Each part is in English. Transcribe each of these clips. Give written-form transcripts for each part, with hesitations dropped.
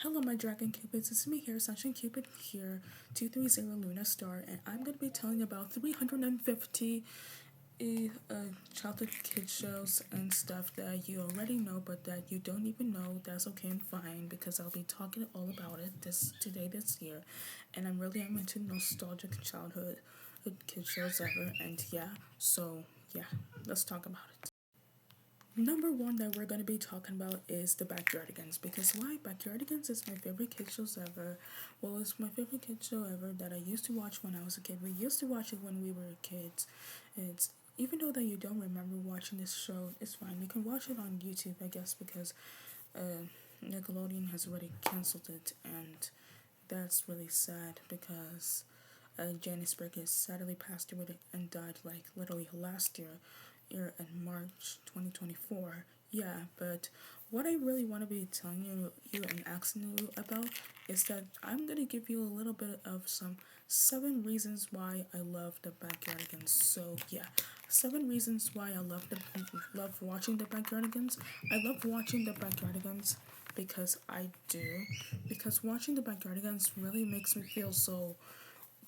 Hello, my dragon cupids. It's me here, Sunshine Cupid here, 230 Luna Star, and I'm gonna be telling you about 350 childhood kid shows and stuff that you already know, but that you don't even know. That's okay and fine because I'll be talking all about it this year, and I'm into nostalgic childhood kid shows ever, and yeah, let's talk about it. Number one that we're gonna be talking about is the Backyardigans, because why? Backyardigans is my favorite kid shows ever. Well, it's my favorite kid show ever that I used to watch when I was a kid. We used to watch it when we were kids. It's even though that you don't remember watching this show, it's fine. You can watch it on YouTube, I guess, because Nickelodeon has already canceled it, and that's really sad because Janice Burgess sadly passed away and died like literally last year in March 2024. Yeah, but what I really want to be telling you and asking you about is that I'm gonna give you a little bit of some 7 reasons why I love the Backyardigans. So yeah, 7 reasons why I love watching the Backyardigans. I love watching the Backyardigans because I do, because watching the Backyardigans really makes me feel so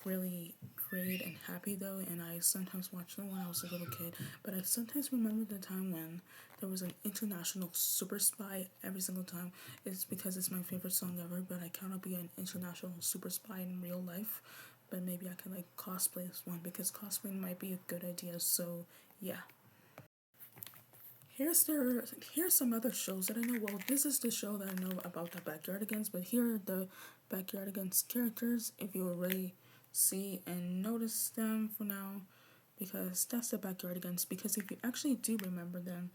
really great and happy though, and I sometimes watched them when I was a little kid, but I sometimes remember the time when there was an international super spy every single time. It's because it's my favorite song ever, but I cannot be an international super spy in real life. But maybe I can like cosplay as one because cosplaying might be a good idea. So yeah. Here's some other shows that I know. Well, this is the show that I know about the Backyardigans, but here are the Backyardigans characters. If you already see and notice them for now, because that's the Backyardigans. Because if you actually do remember them,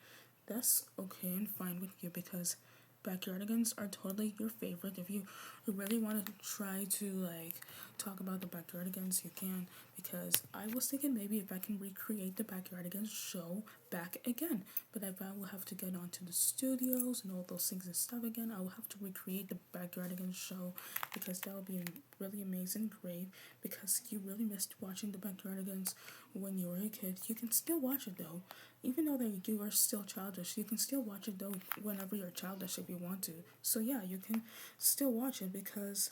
that's okay and fine with you because Backyardigans are totally your favorite. If you really want to try to like talk about the Backyardigans, you can, because I was thinking maybe if I can recreate the Backyardigans show back again. But if I will have to get onto the studios and all those things and stuff again, I will have to recreate the Backyardigans show because that would be really amazing, great. Because you really missed watching the Backyardigans when you were a kid. You can still watch it though, even though that you are still childish. You can still watch it though whenever you're childish if you want to. So yeah, you can still watch it because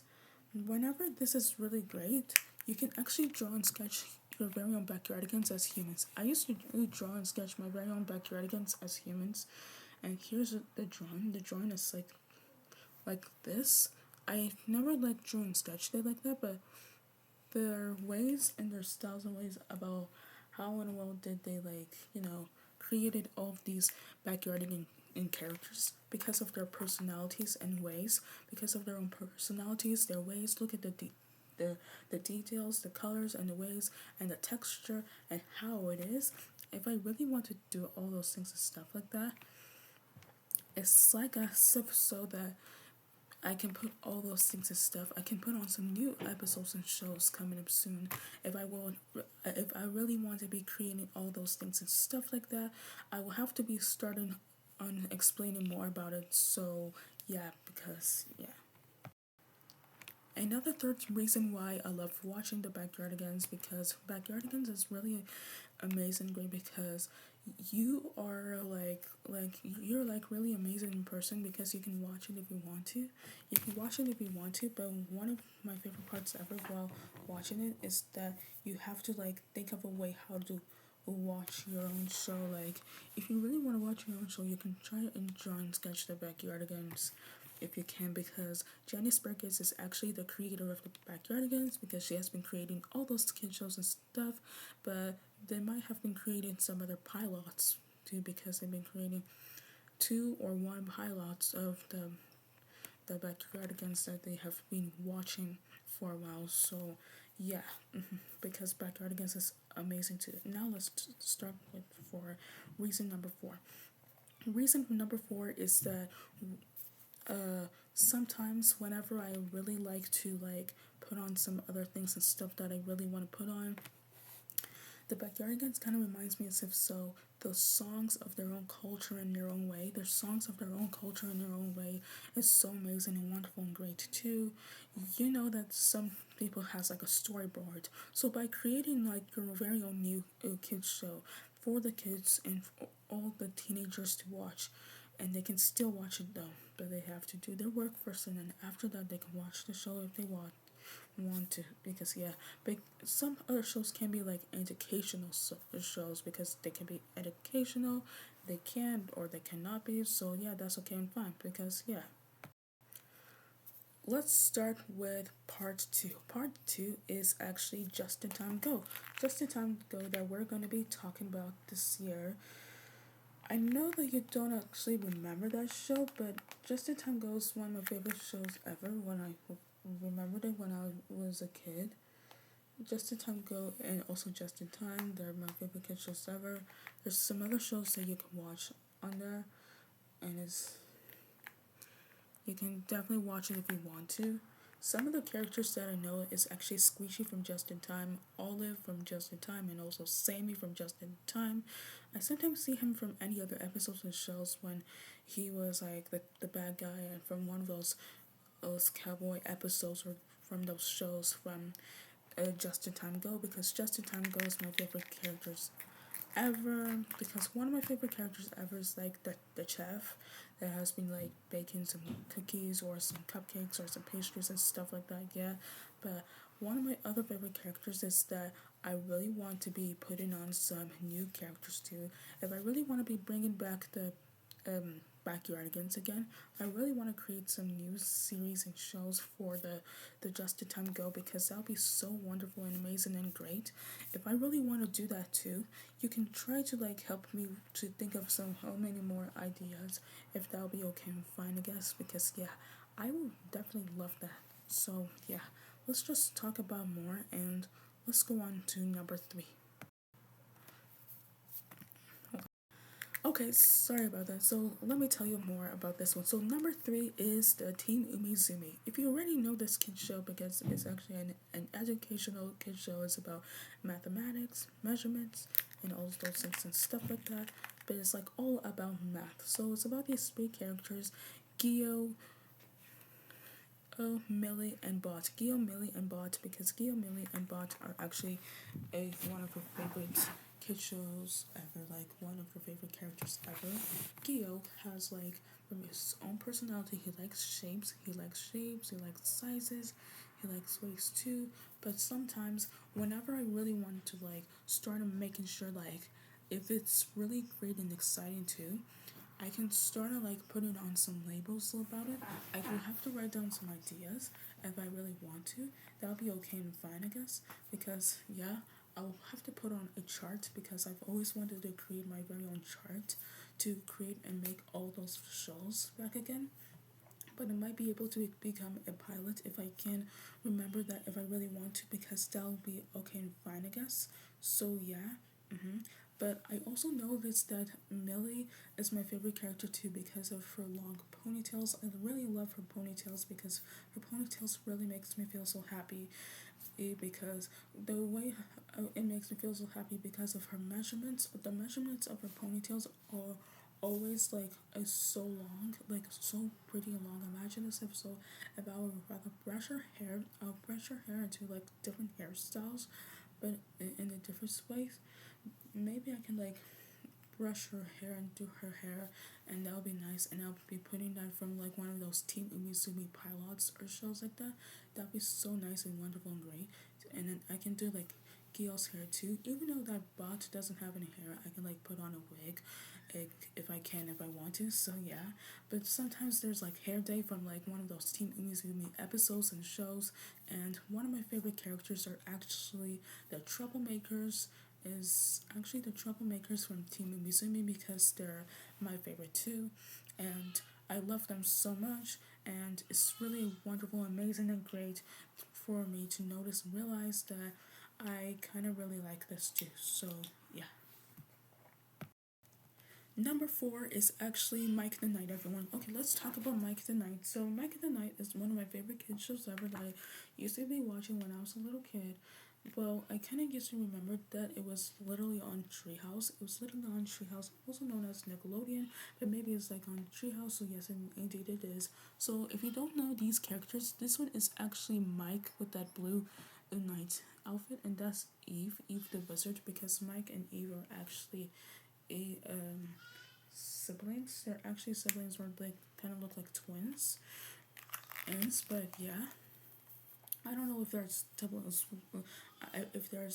whenever this is really great, you can actually draw and sketch your very own Backyardigans as humans. I used to really draw and sketch my very own Backyardigans as humans, and here's the drawing. The drawing is like this. I never like drew and sketched it like that, but their ways and their styles and ways about how in the world did they created all of these backyardigans in characters because of their personalities and ways, because of their own personalities, their ways. Look at the details, the colors and the ways and the texture and how it is. If I really want to do all those things and stuff like that, it's like a sip so that I can put all those things and stuff. I can put on some new episodes and shows coming up soon. If I really want to be creating all those things and stuff like that, I will have to be starting on explaining more about it. So yeah, because yeah. Another third reason why I love watching the Backyardigans, because Backyardigans is really amazing, great, because you are you're like really amazing in person because you can watch it if you want to. You can watch it if you want to, but one of my favorite parts ever while watching it is that you have to like think of a way how to watch your own show. Like if you really want to watch your own show, you can try and draw and sketch the Backyardigans if you can, because Janice Burgess is actually the creator of the Backyardigans because she has been creating all those kid shows and stuff, but they might have been creating some other pilots too because they've been creating 2 or 1 pilots of the Backyardigans that they have been watching for a while. So yeah, because Backyardigans is amazing too. Now let's start with for reason number 4. Reason number 4 is that sometimes whenever I really like to like put on some other things and stuff that I really want to put on, the Backyardigans kind of reminds me as if so the songs of their own culture in their own way. Their songs of their own culture in their own way is so amazing and wonderful and great too. You know that some people has like a storyboard. So by creating like your very own new kids show for the kids and for all the teenagers to watch, and they can still watch it though, but they have to do their work first, and then after that they can watch the show if they want to, because yeah, but some other shows can be like educational shows, because they can be educational, they can or they cannot be, so yeah, that's okay and fine, because yeah. Let's start with part two. Part two is actually Just in Time Go. Just in Time Go that we're going to be talking about this year. I know that you don't actually remember that show, but Just in Time Go is one of my favorite shows ever. When I remembered it when I was a kid, Just in Time Go and also Just in Time, they're my favorite kid shows ever. There's some other shows that you can watch on there, and you can definitely watch it if you want to. Some of the characters that I know is actually Squishy from Just in Time, Olive from Just in Time, and also Sammy from Just in Time. I sometimes see him from any other episodes of shows when he was like the bad guy, and from one of those cowboy episodes, or from those shows from Just in Time Go, because Just in Time Go is my favorite characters ever, because one of my favorite characters ever is like the chef that has been like baking some cookies or some cupcakes or some pastries and stuff like that, yeah. But one of my other favorite characters is that I really want to be putting on some new characters too. If I really want to be bringing back the backyardigans again, I really want to create some new series and shows for the Just in Time Go, because that'll be so wonderful and amazing and great. If I really want to do that too, you can try to like help me to think of some how many more ideas, if that'll be okay and fine, I guess, because yeah, I will definitely love that. So yeah, let's just talk about more, and let's go on to number three. Okay, sorry about that. So let me tell you more about this one. So number three is the Team Umizoomi. If you already know this kid show, because it's actually an educational kid show, it's about mathematics, measurements, and all those things and stuff like that. But it's like all about math. So it's about these three characters, Gio, Millie, and Bot. Gio, Millie, and Bot, because Gio, Millie, and Bot are actually one of her favorite kid shows ever, like one of her favorite characters ever. Gio has like from his own personality, he likes shapes, he likes sizes, he likes ways too. But sometimes whenever I really want to like start making sure like if it's really great and exciting too, I can start to like putting on some labels about it. I can have to write down some ideas if I really want to. That'll be okay and fine, I guess. Because yeah, I'll have to put on a chart, because I've always wanted to create my very own chart to create and make all those shows back again. But I might be able to become a pilot if I can remember that if I really want to, because that'll be okay and fine, I guess. So yeah. But I also noticed that Millie is my favorite character too, because of her long ponytails. I really love her ponytails, because her ponytails really makes me feel so happy. Because the way it makes me feel so happy because of her measurements. The measurements of her ponytails are always like so long, like so pretty and long. Imagine this if so if I would rather brush her hair, I'll brush her hair into like different hairstyles, but in a different ways. Maybe I can like brush her hair and do her hair, and that'll be nice. And I'll be putting that from like one of those Team Umizoomi pilots or shows like that. That'll be so nice and wonderful and great. And then I can do like Gio's hair too. Even though that bot doesn't have any hair, I can like put on a wig if I can, if I want to. So yeah, but sometimes there's like hair day from like one of those Team Umizoomi episodes and shows, and one of my favorite characters are actually the troublemakers. Is actually the troublemakers from Team Umizoomi, because they're my favorite too, and I love them so much, and it's really wonderful, amazing, and great for me to notice and realize that I kind of really like this too. So yeah. Number four is actually Mike the Knight, everyone. Okay, let's talk about Mike the Knight. So Mike the Knight is one of my favorite kid shows ever that I used to be watching when I was a little kid. Well, I kind of used to remember that it was literally on Treehouse. It was literally on Treehouse, also known as Nickelodeon, but maybe it's like on Treehouse. So yes, indeed it is. So if you don't know these characters, this one is actually Mike with that blue knight outfit, and that's Eve the wizard, because Mike and Eve are actually a siblings. They're actually siblings where they kind of look like twins. But yeah, I don't know if there's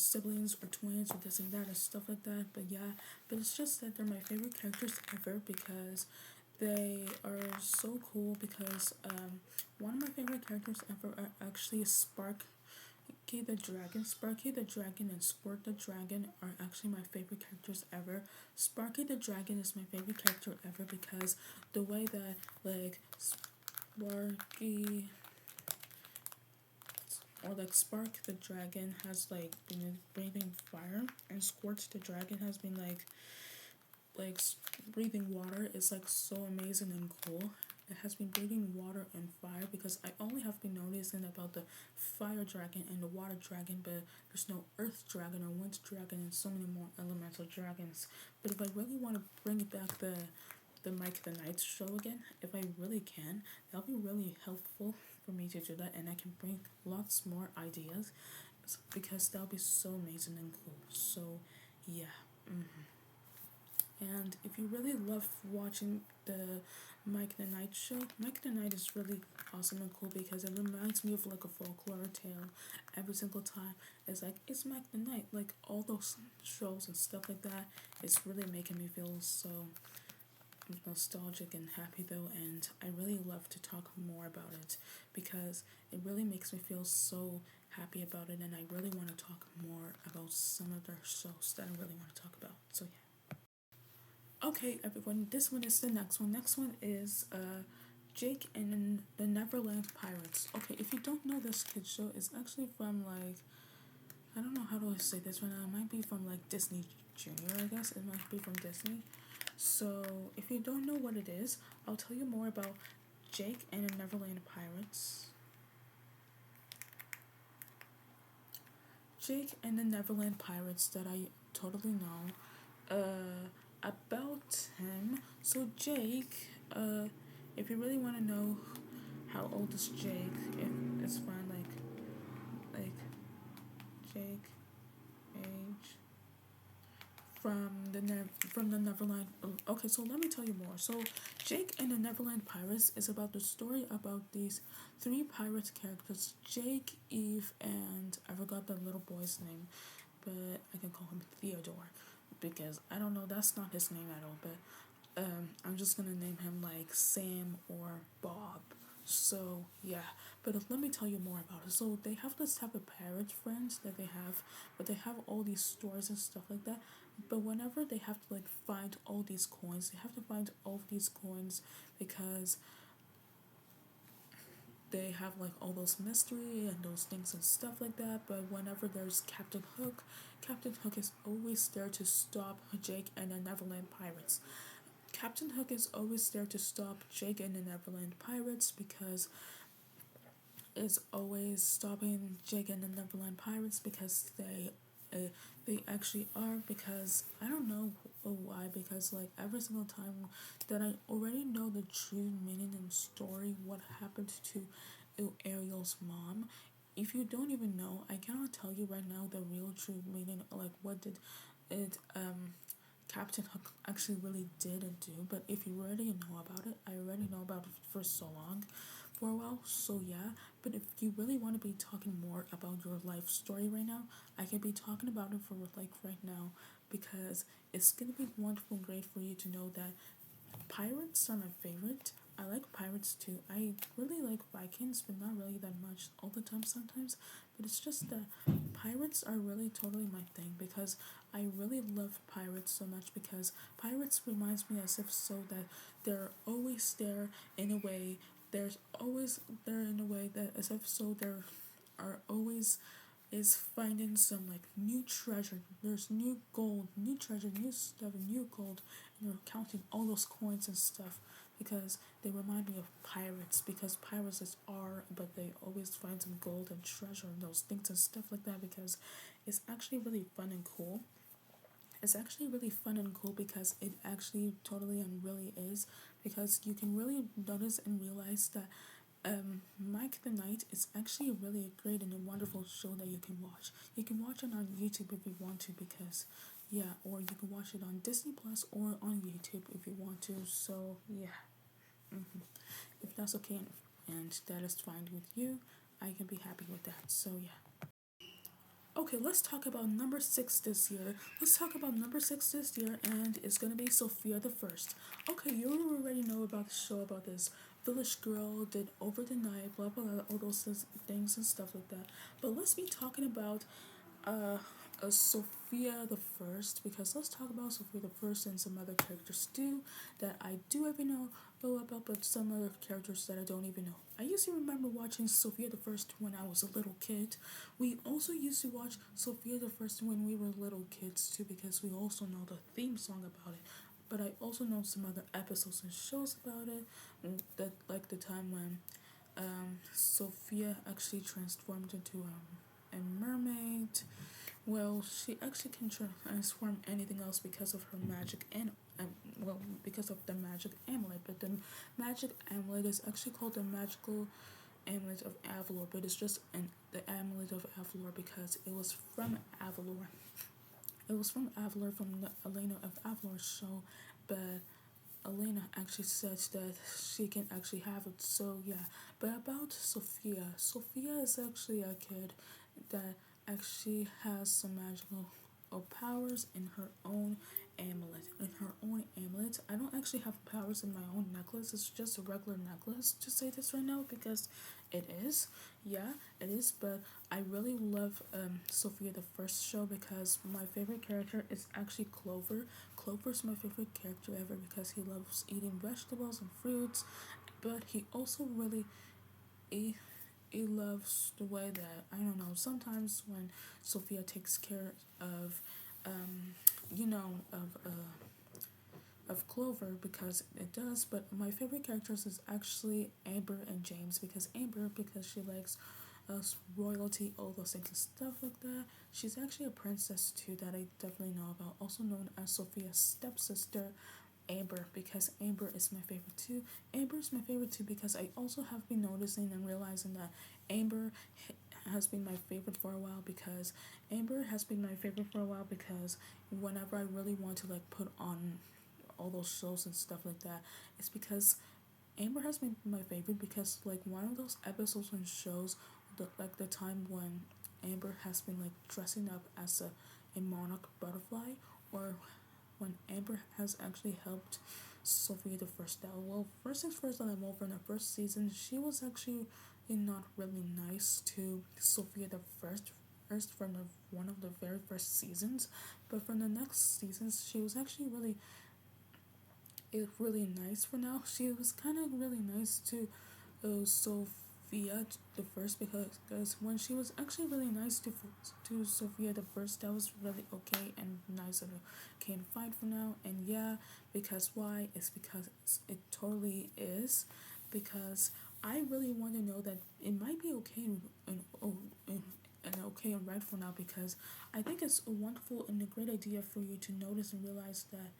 siblings, or twins or this and that or stuff like that. But yeah, but it's just that they're my favorite characters ever because they are so cool. Because one of my favorite characters ever are actually Sparky the Dragon. Sparky the Dragon and Squirt the Dragon are actually my favorite characters ever. Sparky the Dragon is my favorite character ever because the way that like Sparky or like Spark the Dragon has like been breathing fire, and Squirt the Dragon has been like breathing water. Is like so amazing and cool. It has been breathing water and fire because I only have been noticing about the fire dragon and the water dragon, but there's no earth dragon or wind dragon and so many more elemental dragons. But if I really want to bring back the Mike the Knight show again, if I really can, that'll be really helpful for me to do that, and I can bring lots more ideas because that'll be so amazing and cool. So yeah. And if you really love watching the Mike the Knight show, Mike the Knight is really awesome and cool because it reminds me of like a folklore tale every single time. It's like, it's Mike the Knight. Like all those shows and stuff like that, it's really making me feel so nostalgic and happy though, and I really love to talk more about it because it really makes me feel so happy about it, and I really want to talk more about some of their shows that I really want to talk about. So yeah. Okay, everyone, this one is the next one. Next one is Jake and the Neverland Pirates. Okay, if you don't know this kid show, it's actually from like, I don't know how do I say this right now. It might be from like Disney Junior, I guess. It might be from Disney. So if you don't know what it is, I'll tell you more about Jake and the Neverland Pirates. Jake and the Neverland Pirates that I totally know. About him. So Jake, if you really want to know how old is Jake, if it's fine, like Jake age from the Neverland. Okay, so let me tell you more. So Jake and the Neverland Pirates is about the story about these three pirate characters: Jake, Eve, and I forgot the little boy's name, but I can call him Theodore because I don't know, that's not his name at all, but I'm just gonna name him like Sam or Bob. So yeah, but let me tell you more about it. So they have this type of pirate friends that they have, but they have all these stores and stuff like that. But whenever they have to like find all these coins, they have to find all these coins because they have like all those mystery and those things and stuff like that. But whenever there's Captain Hook is always there to stop Jake and the Neverland Pirates. Captain Hook is always there to stop Jake and the Neverland Pirates because it's always stopping Jake and the Neverland Pirates because they actually are, because I don't know why, because like every single time that I already know the true meaning and story what happened to Ariel's mom. If you don't even know, I cannot tell you right now the real true meaning, like what did it Captain Hook actually really did and do. But if you already know about it, I already know about it for so long, for a while. So yeah, but if you really want to be talking more about your life story right now, I can be talking about it for like right now, because it's gonna be wonderful and great for you to know that pirates are my favorite. I like pirates too. I really like Vikings, but not really that much all the time sometimes. But it's just that pirates are really totally my thing, because I really love pirates so much, because pirates reminds me as if so that they're always there in a way. There's always there in a way that as if so there are always is finding some like new treasure. There's new gold, new treasure, new stuff, new gold, and you're counting all those coins and stuff, because they remind me of pirates, because pirates is are, but they always find some gold and treasure and those things and stuff like that, because it's actually really fun and cool. It's actually really fun and cool because it actually totally and really is, because you can really notice and realize that Mike the Knight is actually really a great and a wonderful show that you can watch. You can watch it on YouTube if you want to, because Yeah, or you can watch it on Disney Plus or on YouTube if you want to. So yeah, if that's okay and that is fine with you, I can be happy with that. So yeah. Okay, let's talk about number six this year. Let's talk about number six this year, and it's gonna be Sophia the First. Okay, you already know about the show about this village girl did over the night, blah blah blah, all those things and stuff like that. But let's be talking about uh, Sophia the First, because let's talk about Sophia the First and some other characters too that I do even know about, but some other characters that I don't even know. I used to remember watching Sophia the First when I was a little kid. We also used to watch Sophia the First when we were little kids too, because we also know the theme song about it. But I also know some other episodes and shows about it. That like the time when Sophia actually transformed into a mermaid. Well, she actually can transform anything else because of her magic and well, because of the magic amulet. But the magic amulet is actually called the magical amulet of Avalor, but it's just the amulet of Avalor because it was from Avalor. It was from Avalor, from the Elena of Avalor show, but Elena actually says that she can actually have it. So yeah, but about Sophia, Sophia is actually a kid that actually has some magical powers in her own amulet. In her own amulet, I don't actually have powers in my own necklace. It's just a regular necklace. To say this right now because it is, yeah, it is. But I really love Sophia the First show because my favorite character is actually Clover. Clover's my favorite character ever because he loves eating vegetables and fruits, but he also really he, he loves the way that I don't know. Sometimes when Sophia takes care of, you know, of Clover because it does. But my favorite characters is actually Amber and James because Amber because she likes royalty, all those things and stuff like that. She's actually a princess too that I definitely know about, also known as Sophia's stepsister. Amber because Amber is my favorite too. Amber is my favorite too because I also have been noticing and realizing that Amber has been my favorite for a while because Amber has been my favorite for a while because whenever I really want to like put on all those shows and stuff like that, it's because Amber has been my favorite because like one of those episodes and shows, like the time when Amber has been like dressing up as a monarch butterfly, or when Amber has actually helped Sophia the First out. Well, first things first, on I'm over in the first season, she was actually not really nice to Sophia the First from the one of the very first seasons, but from the next seasons, she was actually really nice for now. She was kind of really nice to Sophia the First because when she was actually really nice to Sophia the First, that was really okay and nice and okay and fine for now. And yeah, because why? It's because it totally is. Because I really want to know that it might be okay and okay and right for now because I think it's a wonderful and a great idea for you to notice and realize that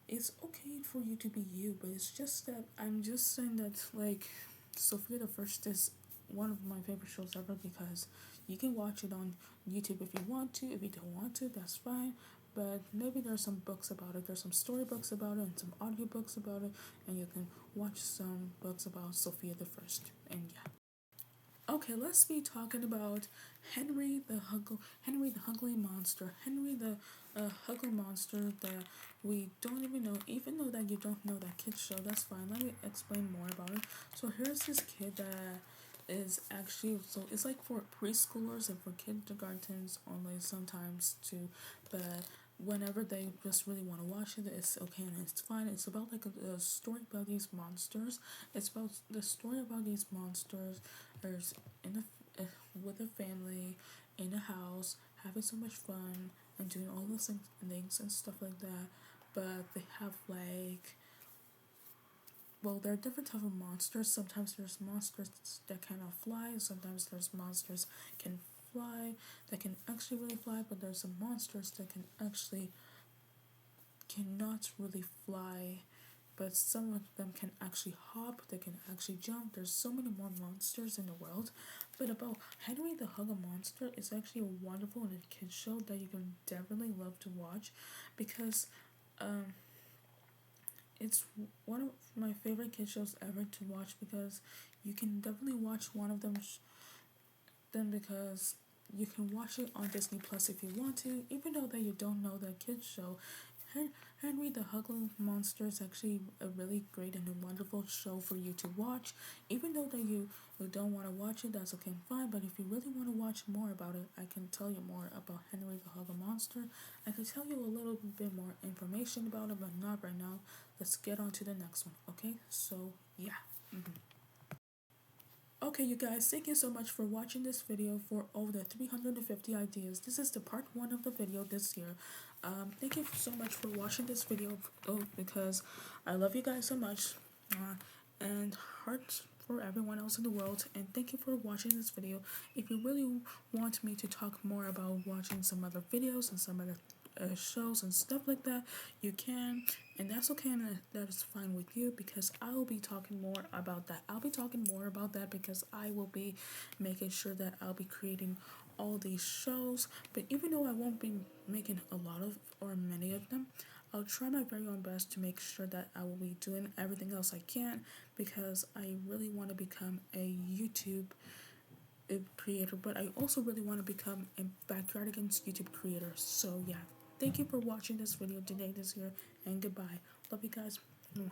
it's okay for you to be you, but it's just that I'm just saying that like Sophia the First is one of my favorite shows ever because you can watch it on YouTube if you want to. If you don't want to, that's fine. But maybe there's some books about it. There's some storybooks about it and some audiobooks about it, and you can watch some books about Sophia the First. And yeah. Okay, let's be talking about Henry the Ugly Monster, Henry the Ugly Monster that we don't even know. Even though that you don't know that kid show, that's fine. Let me explain more about it. So here's this kid that is actually it's like for preschoolers and for kindergartens only sometimes too, but whenever they just really want to watch it, it's okay and it's fine. It's about like a story about these monsters. It's about the story about these monsters. There's in with a family in a house having so much fun and doing all those things and stuff like that. But they have like well, there are different type of monsters. Sometimes there's monsters that cannot fly. Sometimes there's monsters can fly that can actually really fly. But there's some monsters that can actually cannot really fly but some of them can actually hop, they can actually jump. There's so many more monsters in the world. But about Henry the Hugger Monster is actually a wonderful and a kid show that you can definitely love to watch because it's one of my favorite kid shows ever to watch because you can definitely watch one of them then because you can watch it on Disney Plus if you want to, even though that you don't know the kids show. Henry the Hugger Monster is actually a really great and a wonderful show for you to watch. Even though that you don't want to watch it, that's okay and fine. But if you really want to watch more about it, I can tell you more about Henry the Hugger Monster. I can tell you a little bit more information about it, but not right now. Let's get on to the next one, okay? So, yeah. Okay, you guys, thank you so much for watching this video for over 350 ideas. This is the part 1 of the video this year. Thank you so much for watching this video because I love you guys so much. And hearts for everyone else in the world. And thank you for watching this video. If you really want me to talk more about watching some other videos and some other shows and stuff like that, you can, and that's okay, and that is fine with you because I will be talking more about that. I'll be talking more about that because I will be making sure that I'll be creating all these shows. But even though I won't be making a lot of or many of them, I'll try my very own best to make sure that I will be doing everything else I can because I really want to become a YouTube creator, but I also really want to become a backyard against YouTube creator. So yeah, thank you for watching this video today, this year, and goodbye. Love you guys. Mwah.